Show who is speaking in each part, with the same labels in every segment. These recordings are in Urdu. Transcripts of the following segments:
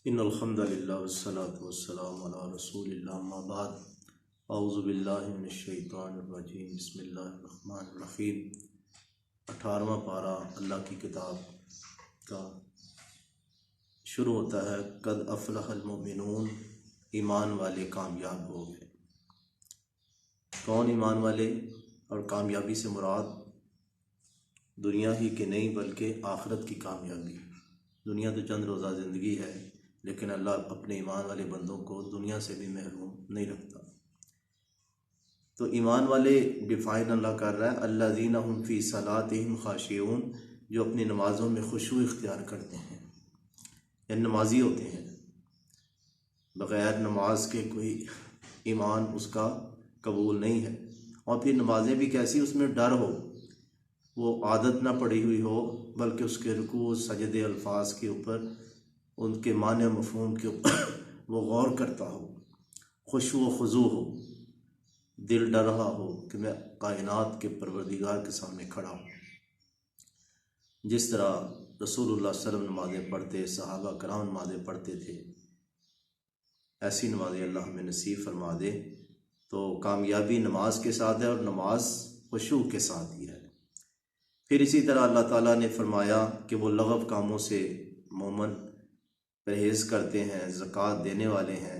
Speaker 1: ان الحمد للہ والصلاة والسلام علی رسول اللہ اما بعد اعوذ باللہ من الشیطان الرجیم بسم اللہ الرحمن الرحیم 18واں پارہ اللہ کی کتاب کا شروع ہوتا ہے قد افلح المؤمنون، ایمان والے کامیاب ہو گئے۔ کون ایمان والے؟ اور کامیابی سے مراد دنیا ہی کی نہیں بلکہ آخرت کی کامیابی۔ دنیا تو چند روزہ زندگی ہے، لیکن اللہ اپنے ایمان والے بندوں کو دنیا سے بھی محروم نہیں رکھتا۔ تو ایمان والے ڈیفائن اللہ کر رہا ہے الذین هم فی صلاتہم خاشعون، جو اپنی نمازوں میں خشوع اختیار کرتے ہیں، یعنی نمازی ہوتے ہیں۔ بغیر نماز کے کوئی ایمان اس کا قبول نہیں ہے۔ اور پھر نمازیں بھی کیسی؟ اس میں ڈر ہو، وہ عادت نہ پڑی ہوئی ہو، بلکہ اس کے رکوع سجدے الفاظ کے اوپر، ان کے معنی مفہوم کے اوپر وہ غور کرتا ہو، خشوع و خضوع ہو، دل ڈر رہا ہو کہ میں کائنات کے پروردگار کے سامنے کھڑا ہوں۔ جس طرح رسول اللہ صلی اللہ علیہ وسلم نمازیں پڑھتے، صحابہ کرام نمازیں پڑھتے تھے، ایسی نمازیں اللہ ہمیں نصیب فرما دے۔ تو کامیابی نماز کے ساتھ ہے، اور نماز خشوع کے ساتھ ہی ہے۔ پھر اسی طرح اللہ تعالیٰ نے فرمایا کہ وہ لغو کاموں سے مومن پرہیز کرتے ہیں، زکوٰۃ دینے والے ہیں،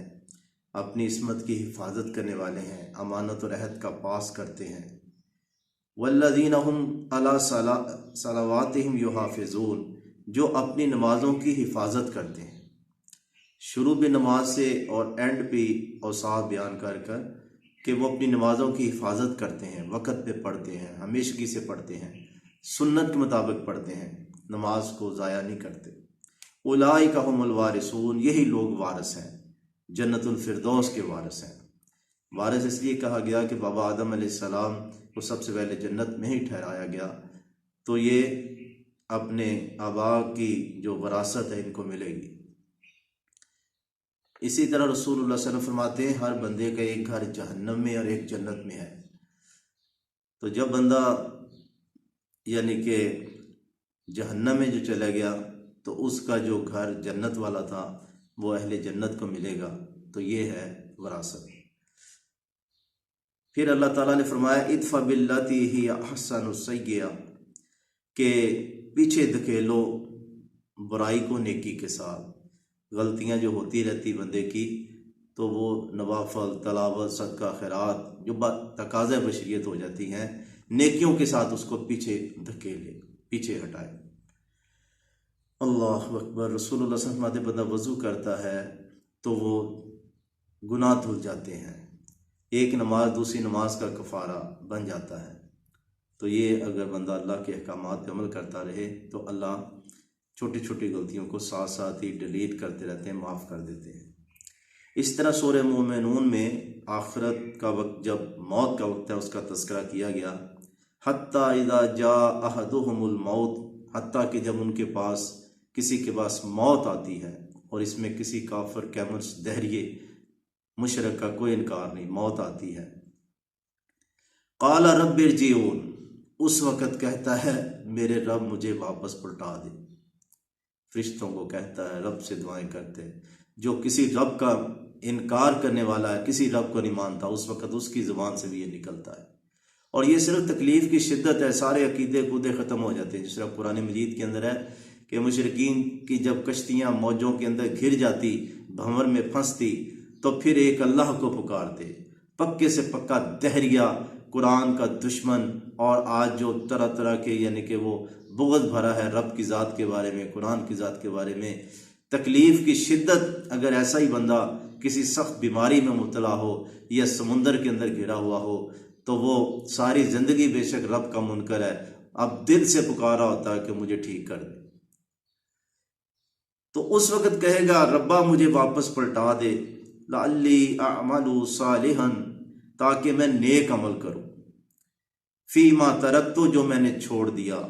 Speaker 1: اپنی عصمت کی حفاظت کرنے والے ہیں، امانت اور عہد کا پاس کرتے ہیں۔ والذین هم علی صلواتہم یحافظون، جو اپنی نمازوں کی حفاظت کرتے ہیں۔ شروع بھی نماز سے اور اینڈ بھی اوصاف بیان کر کہ وہ اپنی نمازوں کی حفاظت کرتے ہیں، وقت پہ پڑھتے ہیں، ہمیشگی سے پڑھتے ہیں، سنت کے مطابق پڑھتے ہیں، نماز کو ضائع نہیں کرتے۔ اولئک هم الوارثون، یہی لوگ وارث ہیں، جنت الفردوس کے وارث ہیں۔ وارث اس لیے کہا گیا کہ بابا آدم علیہ السلام کو سب سے پہلے جنت میں ہی ٹھہرایا گیا، تو یہ اپنے آبا کی جو وراثت ہے ان کو ملے گی۔ اسی طرح رسول اللہ صلی اللہ علیہ وسلم فرماتے ہیں ہر بندے کا ایک گھر جہنم میں اور ایک جنت میں ہے۔ تو جب بندہ یعنی کہ جہنم میں جو چلا گیا تو اس کا جو گھر جنت والا تھا وہ اہل جنت کو ملے گا، تو یہ ہے وراثت۔ پھر اللہ تعالیٰ نے فرمایا ادفع باللتی ہی احسن السیئہ، کہ پیچھے دھکیلو برائی کو نیکی کے ساتھ۔ غلطیاں جو ہوتی رہتی بندے کی، تو وہ نوافل، تلاوت، صدقہ، خیرات جو تقاضۂ بشریت ہو جاتی ہیں، نیکیوں کے ساتھ اس کو پیچھے دھکیلے، پیچھے ہٹائے۔ اللہ اکبر۔ رسول اللہ صلی اللہ علیہ وسلم بندہ وضو کرتا ہے تو وہ گناہ دھل جاتے ہیں، ایک نماز دوسری نماز کا کفارہ بن جاتا ہے۔ تو یہ اگر بندہ اللہ کے احکامات پہ عمل کرتا رہے تو اللہ چھوٹی چھوٹی غلطیوں کو ساتھ ساتھ ہی ڈیلیٹ کرتے رہتے ہیں، معاف کر دیتے ہیں۔ اس طرح سورہ مومنون میں آخرت کا وقت، جب موت کا وقت ہے، اس کا تذکرہ کیا گیا۔ حتیٰ اذا جاء احدهم الموت، حتیٰ کہ جب ان کے پاس کسی کے پاس موت آتی ہے، اور اس میں کسی کافر، کیمرس، دہریے، مشرک کا کوئی انکار نہیں، موت آتی ہے۔ قال رب ارجعون، اس وقت کہتا ہے میرے رب مجھے واپس پلٹا دے۔ فرشتوں کو کہتا ہے، رب سے دعائیں کرتے ہیں۔ جو کسی رب کا انکار کرنے والا ہے، کسی رب کو نہیں مانتا، اس وقت اس کی زبان سے بھی یہ نکلتا ہے۔ اور یہ صرف تکلیف کی شدت ہے، سارے عقیدے کودے ختم ہو جاتے ہیں۔ جس طرح قرآن مجید کے اندر ہے کہ مشرکین کی جب کشتیاں موجوں کے اندر گھر جاتی، بھنور میں پھنستی، تو پھر ایک اللہ کو پکارتے، پکے سے پکا دہریہ، قرآن کا دشمن، اور آج جو طرح طرح کے یعنی کہ وہ بغض بھرا ہے رب کی ذات کے بارے میں، قرآن کی ذات کے بارے میں، تکلیف کی شدت۔ اگر ایسا ہی بندہ کسی سخت بیماری میں مبتلا ہو یا سمندر کے اندر گھرا ہوا ہو، تو وہ ساری زندگی بے شک رب کا منکر ہے، اب دل سے پکارا ہوتا ہے کہ مجھے ٹھیک کر دے۔ تو اس وقت کہے گا ربا مجھے واپس پلٹا دے، لعلی اعمل صالحا، تاکہ میں نیک عمل کروں، فیما ترکت، جو میں نے چھوڑ دیا،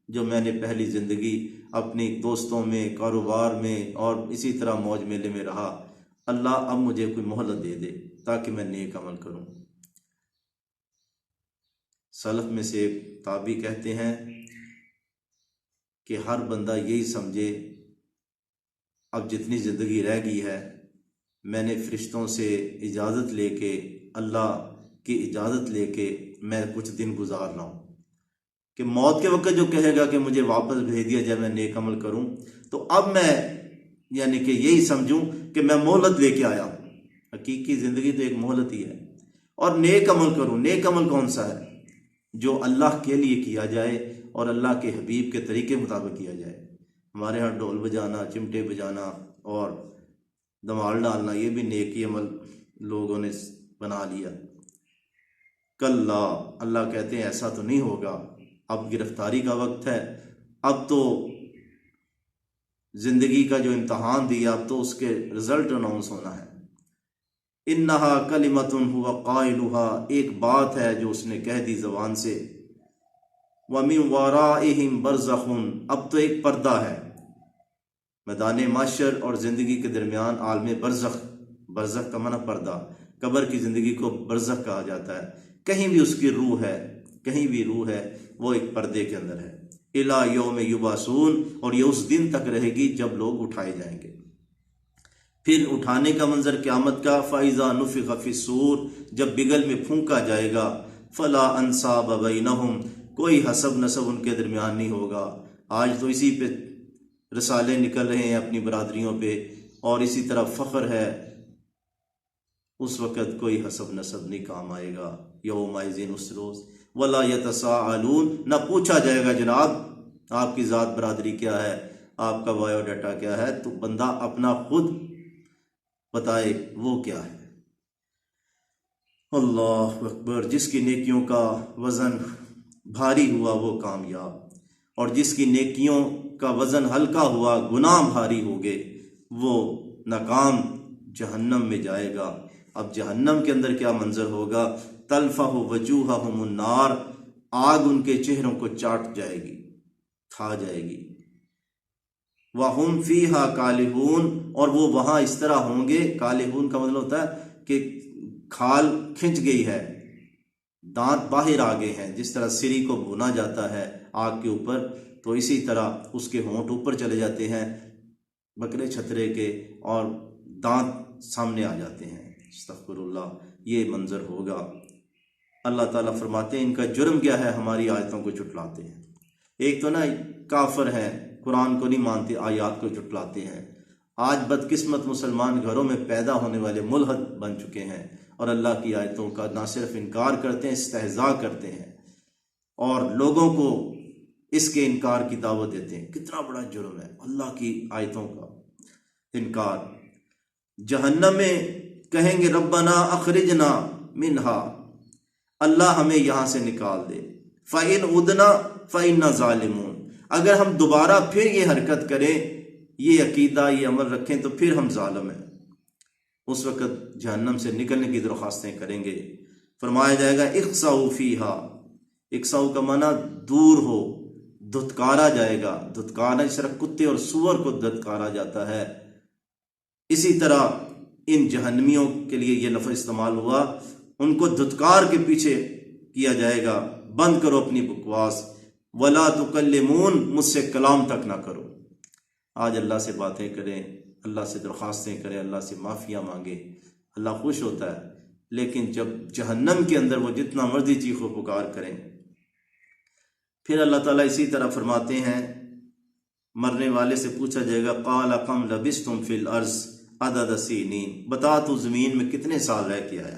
Speaker 1: جو میں نے پہلی زندگی اپنی دوستوں میں، کاروبار میں اور اسی طرح موج میلے میں رہا، اللہ اب مجھے کوئی مہلت دے دے تاکہ میں نیک عمل کروں۔ سلف میں سے ایک تابعی کہتے ہیں کہ ہر بندہ یہی سمجھے اب جتنی زندگی رہ گئی ہے میں نے فرشتوں سے اجازت لے کے، اللہ کی اجازت لے کے میں کچھ دن گزار رہا ہوں کہ موت کے وقت جو کہے گا کہ مجھے واپس بھیج دیا جائے میں نیک عمل کروں، تو اب میں یعنی کہ یہی سمجھوں کہ میں مہلت لے کے آیا ہوں۔ حقیقی زندگی تو ایک مہلت ہی ہے۔ اور نیک عمل کروں۔ نیک عمل کون سا ہے؟ جو اللہ کے لیے کیا جائے اور اللہ کے حبیب کے طریقے مطابق کیا جائے۔ ہمارے ہاں ڈھول بجانا، چمٹے بجانا اور دمال ڈالنا یہ بھی نیکی عمل لوگوں نے بنا لیا۔ کلا، اللہ کہتے ہیں ایسا تو نہیں ہوگا، اب گرفتاری کا وقت ہے، اب تو زندگی کا جو امتحان دیا اب تو اس کے رزلٹ اناؤنس ہونا ہے۔ انہا کلمۃ ہوا قائلھا، ایک بات ہے جو اس نے کہہ دی زبان سے۔ ومن ورائہم برزخ، اب تو ایک پردہ ہے میدان محشر اور زندگی کے درمیان، عالم برزخ۔ برزخ کا معنی پردہ، قبر کی زندگی کو برزخ کہا جاتا ہے۔ کہیں بھی اس کی روح ہے، کہیں بھی روح ہے، وہ ایک پردے کے اندر ہے۔ الی یوم یبعثون، اور یہ اس دن تک رہے گی جب لوگ اٹھائے جائیں گے۔ پھر اٹھانے کا منظر قیامت کا، فَإِذَا نُفِخَ فِي الصُّورِ، جب بگل میں پھونکا جائے گا، فَلَا أَنْسَابَ بَيْنَهُمْ، کوئی حسب نسب ان کے درمیان نہیں ہوگا۔ آج تو اسی پہ رسالے نکل رہے ہیں اپنی برادریوں پہ، اور اسی طرح فخر ہے۔ اس وقت کوئی حسب نسب نہیں کام آئے گا۔ یومئذ، اس روز، وَلَا يَتَسَاءَلُونَ، نہ پوچھا جائے گا جناب آپ کی ذات برادری کیا ہے، آپ کا بایو ڈاٹا کیا ہے، تو بندہ اپنا خود بتائے وہ کیا ہے۔ اللہ اکبر۔ جس کی نیکیوں کا وزن بھاری ہوا وہ کامیاب، اور جس کی نیکیوں کا وزن ہلکا ہوا، گناہ بھاری ہو گئے، وہ ناکام جہنم میں جائے گا۔ اب جہنم کے اندر کیا منظر ہوگا؟ تلفح وجوہہم النار، آگ ان کے چہروں کو چاٹ جائے گی، کھا جائے گی۔ وَهُمْ فِيهَا كَالِحُونَ، اور وہ وہاں اس طرح ہوں گے، کالحون کا مطلب ہوتا ہے کہ کھال کھنچ گئی ہے، دانت باہر آ گئے ہیں۔ جس طرح سری کو بھونا جاتا ہے آگ کے اوپر، تو اسی طرح اس کے ہونٹ اوپر چلے جاتے ہیں بکرے چھترے کے، اور دانت سامنے آ جاتے ہیں۔ استغفر اللہ، یہ منظر ہوگا۔ اللہ تعالیٰ فرماتے ہیں ان کا جرم کیا ہے؟ ہماری آیتوں کو جھٹلاتے ہیں۔ ایک تو نا کافر ہیں، قرآن کو نہیں مانتے، آیات کو جھٹلاتے ہیں۔ آج بدقسمت مسلمان گھروں میں پیدا ہونے والے ملحد بن چکے ہیں، اور اللہ کی آیتوں کا نہ صرف انکار کرتے ہیں، استہزاء کرتے ہیں، اور لوگوں کو اس کے انکار کی دعوت دیتے ہیں۔ کتنا بڑا جرم ہے اللہ کی آیتوں کا انکار۔ جہنم میں کہیں گے ربنا اخرجنا منہا، اللہ ہمیں یہاں سے نکال دے۔ فَإِنْ عُدْنَا فَإِنَّا ظَالِمُونَ، اگر ہم دوبارہ پھر یہ حرکت کریں، یہ عقیدہ، یہ عمل رکھیں، تو پھر ہم ظالم ہیں۔ اس وقت جہنم سے نکلنے کی درخواستیں کریں گے۔ فرمایا جائے گا اخسؤ فیہا، اخسؤ کا معنی دور ہو، دھتکارا جائے گا۔ دھتکارا اس طرح کتے اور سور کو دھتکارا جاتا ہے، اسی طرح ان جہنمیوں کے لیے یہ لفظ استعمال ہوا، ان کو دھتکار کے پیچھے کیا جائے گا، بند کرو اپنی بکواس، ولا تکلمون، مجھ سے کلام تک نہ کرو۔ آج اللہ سے باتیں کریں، اللہ سے درخواستیں کریں، اللہ سے معافیاں مانگیں، اللہ خوش ہوتا ہے۔ لیکن جب جہنم کے اندر وہ جتنا مرضی چیخ و پکار کریں، پھر اللہ تعالیٰ اسی طرح فرماتے ہیں، مرنے والے سے پوچھا جائے گا قال کم لبثتم فی الارض عدد سنین، بتا تو زمین میں کتنے سال رہ کے آیا؟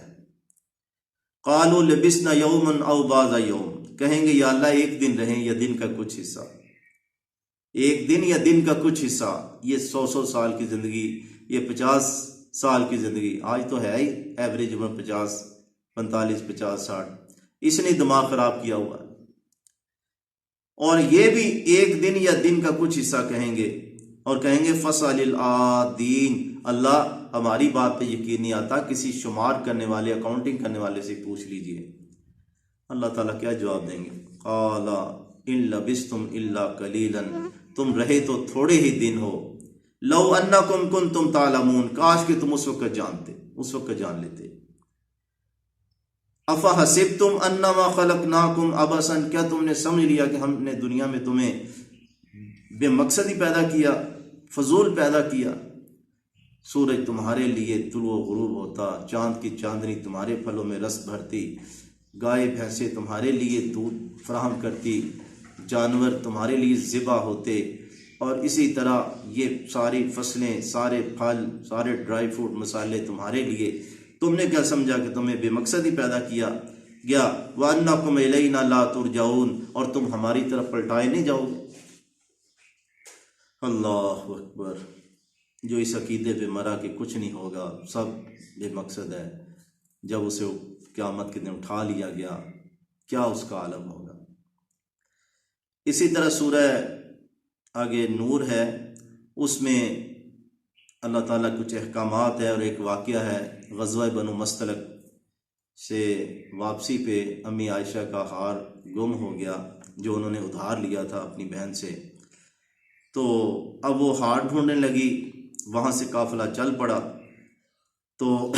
Speaker 1: قالوا لبثنا یوما او بعض یوم، کہیں گے یا اللہ ایک دن رہیں یا دن کا کچھ حصہ، ایک دن یا دن کا کچھ حصہ۔ یہ 100 سال کی زندگی، یہ 50 سال کی زندگی، آج تو ہے ہی ایوریج عمر 50، 45، 50، 60، اس نے دماغ خراب کیا ہوا ہے۔ اور یہ بھی ایک دن یا دن کا کچھ حصہ کہیں گے، اور کہیں گے فصل العادین، اللہ ہماری بات پہ یقین نہیں آتا، کسی شمار کرنے والے، اکاؤنٹنگ کرنے والے سے پوچھ لیجئے۔ اللہ تعالیٰ کیا جواب دیں گے؟ قال ان لبثتم الا قلیلا، تم رہے تو تھوڑے ہی دن ہو، لو انکم کنتم تعلمون، کاش کہ تم اس وقت جانتے، اس وقت جان لیتے۔ افحسبتم انما خلقناکم عبثا، کیا تم نے سمجھ لیا کہ ہم نے دنیا میں تمہیں بے مقصد ہی پیدا کیا، فضول پیدا کیا، سورج تمہارے لیے طلوع و غروب ہوتا، چاند کی چاندنی تمہارے پھلوں میں رس بھرتی، گائے بھینسیں تمہارے لیے دودھ فراہم کرتی، جانور تمہارے لیے ذبح ہوتے، اور اسی طرح یہ ساری فصلیں، سارے پھل، سارے ڈرائی فروٹ، مسالے تمہارے لیے۔ تم نے کیا سمجھا کہ تمہیں بے مقصد ہی پیدا کیا گیا؟ وَأَنَّكُمْ إِلَيْنَا لَا تُرْجَعُونَ، اور تم ہماری طرف پلٹائے نہیں جاؤ گے۔ اللہ اکبر! جو اس عقیدے پہ مرا کہ کچھ نہیں ہوگا، سب بے مقصد ہے، جب اسے قیامت کے دن اٹھا لیا گیا، کیا اس کا عالم ہوگا۔ اسی طرح سورہ آگے نور ہے، اس میں اللہ تعالیٰ کچھ احکامات ہے، اور ایک واقعہ ہے غزوہ بنو مستلق سے واپسی پہ امی عائشہ کا ہار گم ہو گیا جو انہوں نے ادھار لیا تھا اپنی بہن سے۔ تو اب وہ ہار ڈھونڈنے لگی، وہاں سے قافلہ چل پڑا، تو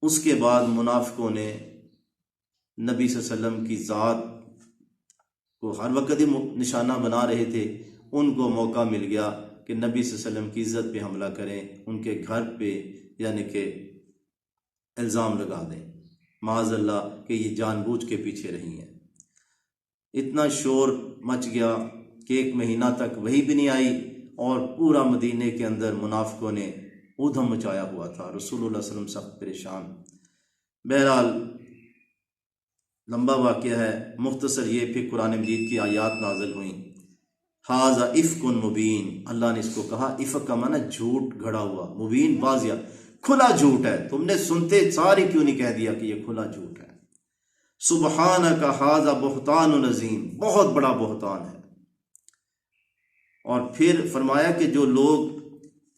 Speaker 1: اس کے بعد منافقوں نے نبی صلی اللہ علیہ وسلم کی ذات کو ہر وقت ہی نشانہ بنا رہے تھے، ان کو موقع مل گیا کہ نبی صلی اللہ علیہ وسلم کی عزت پہ حملہ کریں، ان کے گھر پہ یعنی کہ الزام لگا دیں، معاذ اللہ کہ یہ جان بوجھ کے پیچھے رہی ہیں۔ اتنا شور مچ گیا کہ 1 مہینہ تک وہی بھی نہیں آئی، اور پورا مدینے کے اندر منافقوں نے ادھم مچایا ہوا تھا، رسول اللہ صلی اللہ علیہ وسلم سخت پریشان۔ بہرحال لمبا واقعہ ہے، مختصر یہ، پھر قرآن مجید کی آیات نازل ہوئیں، ھذا افک مبین، اللہ نے اس کو کہا، افک کا معنی جھوٹ گھڑا ہوا، مبین واضح، کھلا جھوٹ ہے، تم نے سنتے ساری کیوں نہیں کہہ دیا کہ یہ کھلا جھوٹ ہے۔ سبحانک ھذا بہتان عظیم، بہت بڑا بہتان ہے۔ اور پھر فرمایا کہ جو لوگ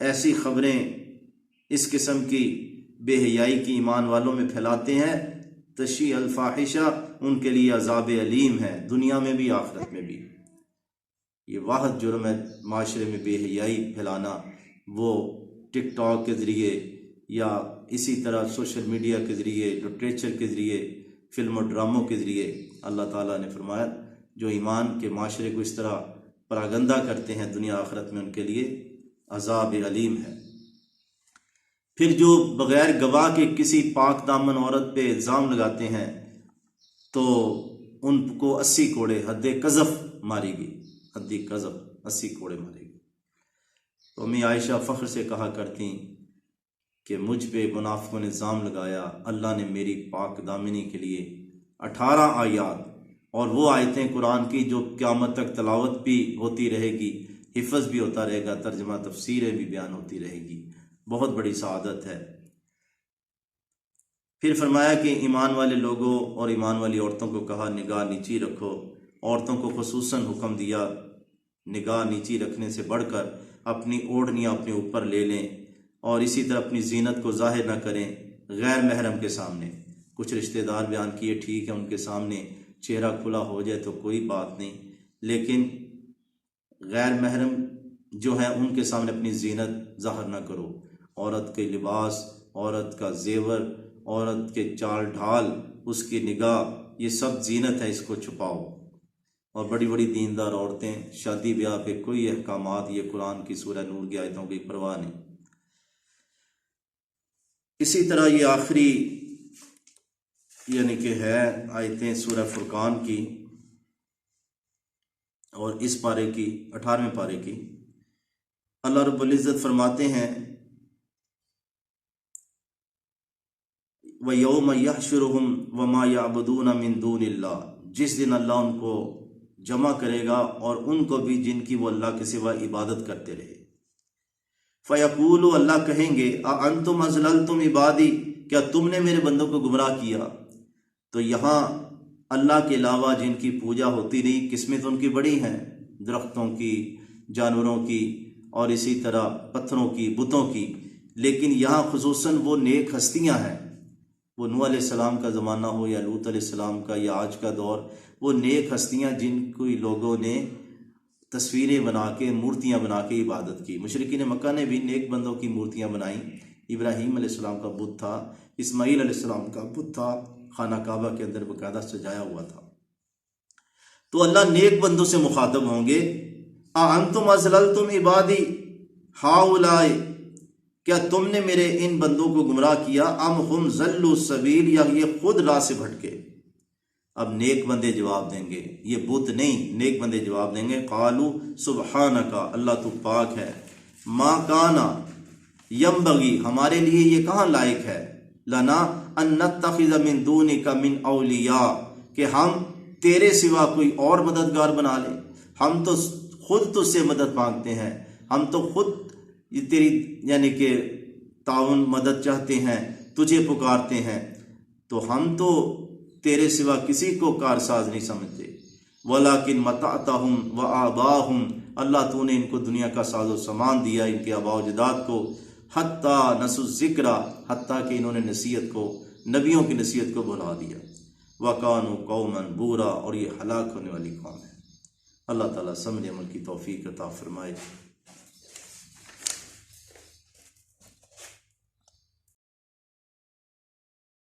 Speaker 1: ایسی خبریں اس قسم کی بے حیائی کی ایمان والوں میں پھیلاتے ہیں، تشیع الفاحشہ، ان کے لیے عذاب علیم ہے، دنیا میں بھی آخرت میں بھی۔ یہ واحد جرم ہے معاشرے میں بے حیائی پھیلانا، وہ ٹک ٹاک کے ذریعے یا اسی طرح سوشل میڈیا کے ذریعے، لٹریچر کے ذریعے، فلم و ڈراموں کے ذریعے۔ اللہ تعالیٰ نے فرمایا جو ایمان کے معاشرے کو اس طرح پراگندہ کرتے ہیں، دنیا آخرت میں ان کے لیے عذاب علیم ہے۔ پھر جو بغیر گواہ کے کسی پاک دامن عورت پہ الزام لگاتے ہیں تو ان کو 80 کوڑے حد قذف ماری گئی، حد قذف 80 کوڑے مارے گی۔ تو امی عائشہ فخر سے کہا کرتی کہ مجھ پہ منافقوں نے الزام لگایا، اللہ نے میری پاک دامنی کے لیے 18 آیات، اور وہ آیتیں قرآن کی جو قیامت تک تلاوت بھی ہوتی رہے گی، حفظ بھی ہوتا رہے گا، ترجمہ تفسیریں بھی بیان ہوتی رہے گی، بہت بڑی سعادت ہے۔ پھر فرمایا کہ ایمان والے لوگوں اور ایمان والی عورتوں کو کہا نگاہ نیچی رکھو، عورتوں کو خصوصاً حکم دیا نگاہ نیچی رکھنے سے بڑھ کر اپنی اوڑھنیاں اپنے اوپر لے لیں، اور اسی طرح اپنی زینت کو ظاہر نہ کریں غیر محرم کے سامنے۔ کچھ رشتہ دار بیان کیے، ٹھیک ہے ان کے سامنے چہرہ کھلا ہو جائے تو کوئی بات نہیں، لیکن غیر محرم جو ہیں ان کے سامنے اپنی زینت ظاہر نہ کرو۔ عورت کے لباس، عورت کا زیور، عورت کے چال ڈھال، اس کی نگاہ، یہ سب زینت ہے، اس کو چھپاؤ۔ اور بڑی بڑی دیندار عورتیں شادی بیاہ پہ کوئی احکامات، یہ قرآن کی سورہ نور کی آیتوں کی پرواہ نہیں۔ اسی طرح یہ آخری یعنی کہ ہے آیتیں سورہ فرقان کی، اور اس پارے کی 18ویں پارے کی، اللہ رب العزت فرماتے ہیں وَيَوْمَ يَحْشُرُهُمْ وَمَا يَعْبُدُونَ مِن دُونِ اللَّهِ، جس دن اللہ ان کو جمع کرے گا اور ان کو بھی جن کی وہ اللہ کے سوا عبادت کرتے رہے۔ فَيَقُولُ، اللہ کہیں گے أَأَنْتُمْ أَضْلَلْتُمْ عِبَادِي، کیا تم نے میرے بندوں کو گمراہ کیا؟ تو یہاں اللہ کے علاوہ جن کی پوجا ہوتی رہی، قسمیں تو ان کی بڑی ہیں، درختوں کی، جانوروں کی، اور اسی طرح پتھروں کی، بتوں کی، لیکن یہاں خصوصاً وہ نیک ہستیاں ہیں، وہ نوح علیہ السلام کا زمانہ ہو یا لوط علیہ السلام کا یا آج کا دور، وہ نیک ہستیاں جن کوئی لوگوں نے تصویریں بنا کے، مورتیاں بنا کے عبادت کی۔ مشرکین مکہ نے بھی نیک بندوں کی مورتیاں بنائیں، ابراہیم علیہ السلام کا بت تھا، اسماعیل علیہ السلام کا بت تھا، خانہ کعبہ کے اندر باقاعدہ سجایا ہوا تھا۔ تو اللہ نیک بندوں سے مخاطب ہوں گے انتم ازللتم عبادی ہاؤلائے، کیا تم نے میرے ان بندوں کو گمراہ کیا، ام ہم ضلوا السبیل، یا یہ خود راہ سے بھٹکے۔ اب نیک بندے جواب دیں گے، یہ بت نہیں، نیک بندے جواب دیں گے، قالوا سبحانک، اللہ تو پاک ہے، ما کانا ینبغی، ہمارے لیے یہ کہاں لائق ہے، لنا ان نتخذ من دونک من اولیاء، کہ ہم تیرے سوا کوئی اور مددگار بنا لیں، ہم تو خود تجھ سے مدد مانگتے ہیں، ہم تو خود تیری یعنی کہ تعاون مدد چاہتے ہیں، تجھے پکارتے ہیں، تو ہم تو تیرے سوا کسی کو کارساز نہیں سمجھتے۔ وَلَكِن مَتَعْتَهُمْ وَآبَاهُمْ، اللہ تو نے ان کو دنیا کا ساز و سامان دیا، ان کے آباء و اجداد کو، حتیٰ نسوا الذکر، حتیٰ کہ انہوں نے نصیحت کو، نبیوں کی نصیحت کو بھلا دیا، وَكَانُوا قَوْمًا بُورًا، اور یہ ہلاک ہونے والی قوم ہے۔ اللہ تعالیٰ سمجھ عمل کی توفیق عطا فرمائے۔